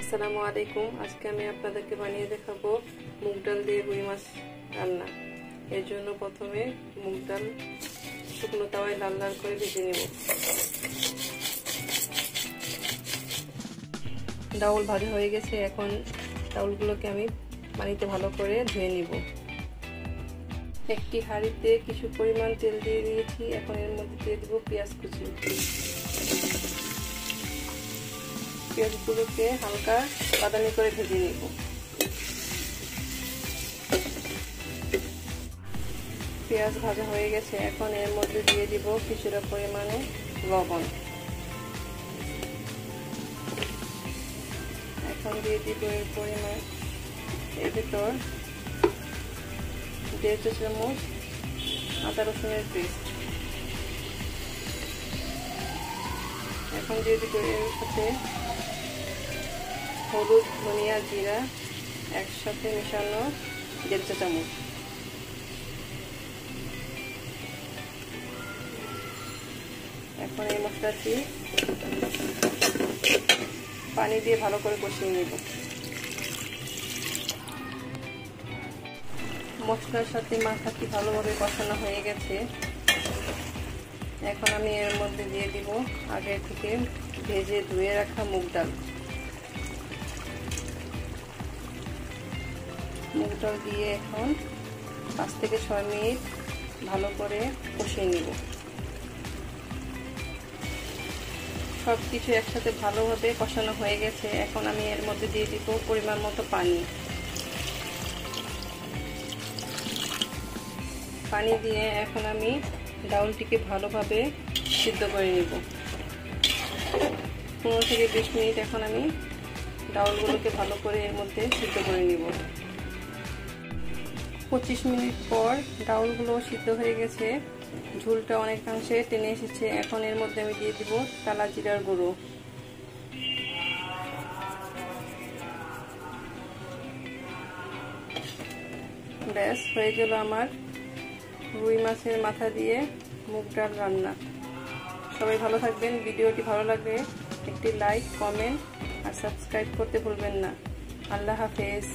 আসসালামু আলাইকুম। আজকে আমি আপনাদেরকে বানিয়ে দেখাবো মুগ ডাল দিয়ে রুই মাছ রান্না। এর জন্য প্রথমে মুগ ডাল শুকনো তাওয়ায় লাল লাল করে ভেজে নেব। ডাউল ভাজা হয়ে গেছে, এখন ডাউলগুলোকে আমি পানিতে ভালো করে ধুয়ে নিব। একটি হাঁড়িতে কিছু পরিমাণ তেল দিয়ে দিয়েছি, এখন এর মধ্যে দিয়ে দেব পেঁয়াজ কুচি। পেঁয়াজগুলোকে হালকা বাদামি করে ভেজে নেব। পেঁয়াজ ভাজা হয়ে গেছে, এখন এর মধ্যে দিয়ে দিব কিছুটা পরিমাণে লবণ। এখন দিয়ে দিব এর পরিমাণ এর ভিতর 1.5 চামচ আদা রসুনের পেস্ট। এখন দিয়ে দিব এর সাথে হলুদ, ধনিয়া, জিরা একসাথে মেশানো 1.5 চামচ। এখন এই মশলাটি পানি দিয়ে ভালো করে কষিয়ে নেব। মশলার সাথে মাখাটি ভালোভাবে কষানো হয়ে গেছে, এখন আমি এর মধ্যে দিয়ে দিব আগে থেকে ভেজে ধুয়ে রাখা মুগ ডাল। মুগ ডাল দিয়ে এখন 5 থেকে 6 মিনিট ভালো করে কষিয়ে নেব। সব কিছু একসাথে ভালোভাবে কষানো হয়ে গেছে, এখন আমি এর মধ্যে দিয়ে দিব পরিমাণ মতো পানি। পানি দিয়ে এখন আমি ডাউলটিকে ভালোভাবে সিদ্ধ করে নেব। 15 থেকে 20 মিনিট এখন আমি ডাউলগুলোকে ভালো করে এর মধ্যে সিদ্ধ করে নেব। 25 মিনিট পর ডাউলগুলো সিদ্ধ হয়ে গেছে, ঝোলটা অনেকাংশে টেনে এসেছে। এখন এর মধ্যে আমি দিয়ে দিব কালা জিরার গুঁড়ো। ব্যাস হয়ে গেল আমার রুই মাছের মাথা দিয়ে মুগ ডাল রান্না। সবাই ভালো থাকবেন। ভিডিওটি ভালো লাগলে একটি লাইক, কমেন্ট আর সাবস্ক্রাইব করতে ভুলবেন না। আল্লাহ হাফেজ।